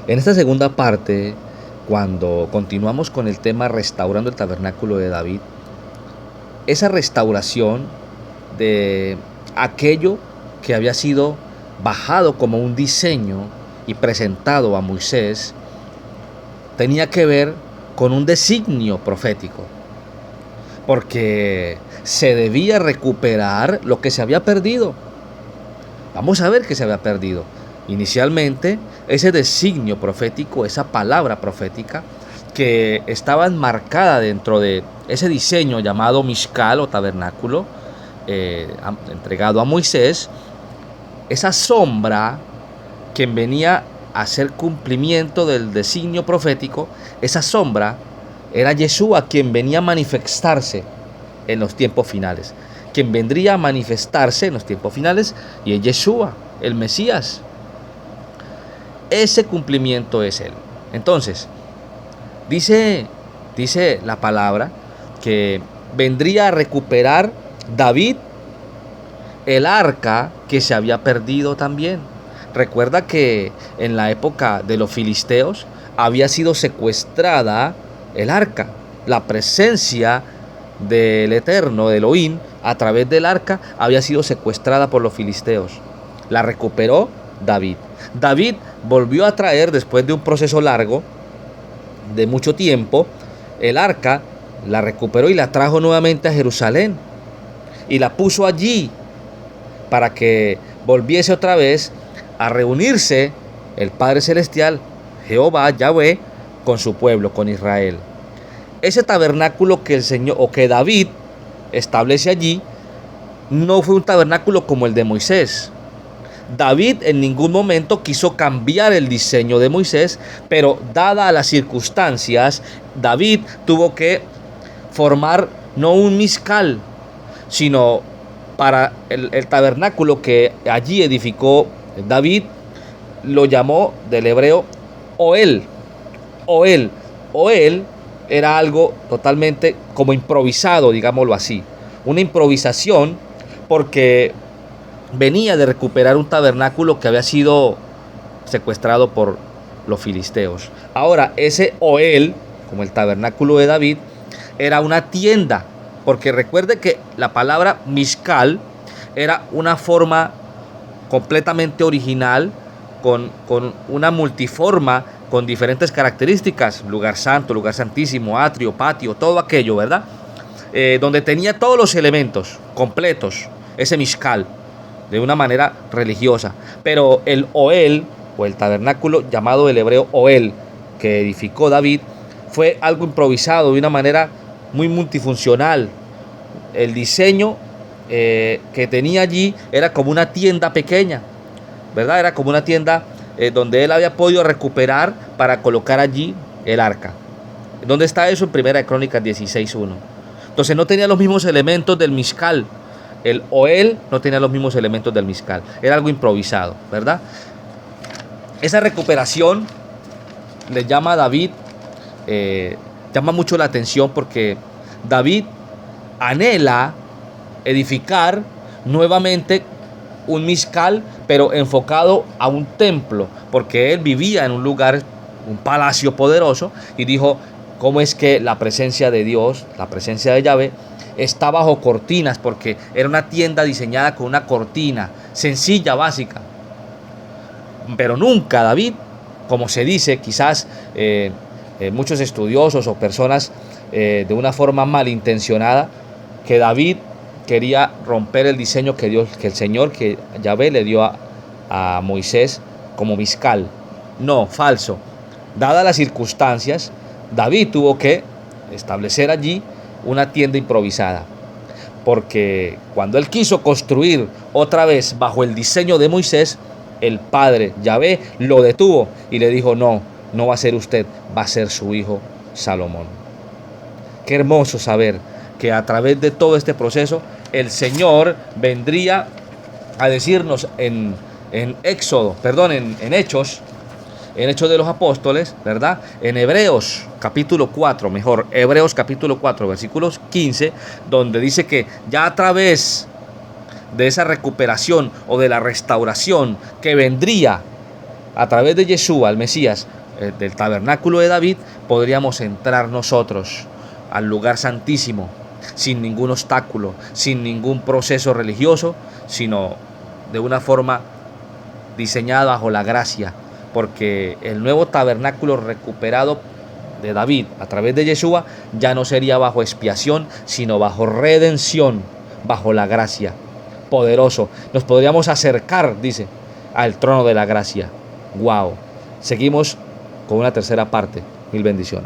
En esta segunda parte, cuando continuamos con el tema restaurando el tabernáculo de David, esa restauración de aquello que había sido bajado como un diseño y presentado a Moisés, tenía que ver con un designio profético, porque se debía recuperar lo que se había perdido. Vamos a ver qué se había perdido. Inicialmente, ese designio profético, esa palabra profética, que estaba enmarcada dentro de ese diseño llamado Mishkal o tabernáculo, entregado a Moisés, esa sombra que venía a hacer cumplimiento del designio profético, esa sombra era Yeshua, quien venía a manifestarse en los tiempos finales. Quien vendría a manifestarse en los tiempos finales, y es Yeshua, el Mesías. Ese cumplimiento es Él. Entonces, dice la palabra que vendría a recuperar David el arca que se había perdido también. Recuerda que en la época de los filisteos había sido secuestrada el arca. La presencia del Eterno, de Elohim, a través del arca había sido secuestrada por los filisteos. La recuperó David. David volvió a traer, después de un proceso largo, de mucho tiempo, el arca, la recuperó y la trajo nuevamente a Jerusalén. Y la puso allí para que volviese otra vez a reunirse el Padre Celestial, Jehová, Yahvé, con su pueblo, con Israel. Ese tabernáculo que el Señor, o que David establece allí, no fue un tabernáculo como el de Moisés. David en ningún momento quiso cambiar el diseño de Moisés, pero dadas las circunstancias, David tuvo que formar no un Mishkal, sino para el tabernáculo que allí edificó David, lo llamó del hebreo Oel. Oel. Oel era algo totalmente como improvisado, digámoslo así. Una improvisación porque venía de recuperar un tabernáculo que había sido secuestrado por los filisteos. Ahora, ese Oel, como el tabernáculo de David, era una tienda, porque recuerde que la palabra Mishkal era una forma completamente original, con una multiforma, con diferentes características: lugar santo, lugar santísimo, atrio, patio, todo aquello, ¿verdad? Donde tenía todos los elementos completos, ese Mishkal, de una manera religiosa. Pero el Oel, o el tabernáculo llamado el hebreo Oel, que edificó David, fue algo improvisado de una manera muy multifuncional. El diseño que tenía allí era como una tienda pequeña, ¿verdad? Era como una tienda donde él había podido recuperar para colocar allí el arca. ¿Dónde está eso? En Primera de Crónicas 16:1. Entonces no tenía los mismos elementos del Mishkal. El Oel no tenía los mismos elementos del Mishkal. Era algo improvisado, ¿verdad? Esa recuperación le llama a David, llama mucho la atención, porque David anhela edificar nuevamente un Mishkal, pero enfocado a un templo, porque él vivía en un lugar, un palacio poderoso, y dijo: ¿cómo es que la presencia de Dios, la presencia de Yahvé, está bajo cortinas? Porque era una tienda diseñada con una cortina sencilla, básica. Pero nunca David, como se dice, quizás muchos estudiosos o personas de una forma malintencionada, que David quería romper el diseño que el Señor, que Yahvé le dio a Moisés como Mishkal. No, falso. Dadas las circunstancias, David tuvo que establecer allí una tienda improvisada, porque cuando él quiso construir otra vez bajo el diseño de Moisés, el Padre Yahvé lo detuvo y le dijo: no, no va a ser usted, va a ser su hijo Salomón. Qué hermoso saber que a través de todo este proceso el Señor vendría a decirnos en Hechos de los Apóstoles, ¿verdad? En Hebreos capítulo 4, Hebreos capítulo 4, versículos 15, donde dice que ya a través de esa recuperación o de la restauración que vendría a través de Yeshua, el Mesías, del tabernáculo de David, podríamos entrar nosotros al lugar santísimo sin ningún obstáculo, sin ningún proceso religioso, sino de una forma diseñada bajo la gracia, porque el nuevo tabernáculo recuperado de David a través de Yeshua ya no sería bajo expiación, sino bajo redención, bajo la gracia. Poderoso. Nos podríamos acercar, dice, al trono de la gracia. Wow. Seguimos con una tercera parte. Mil bendiciones.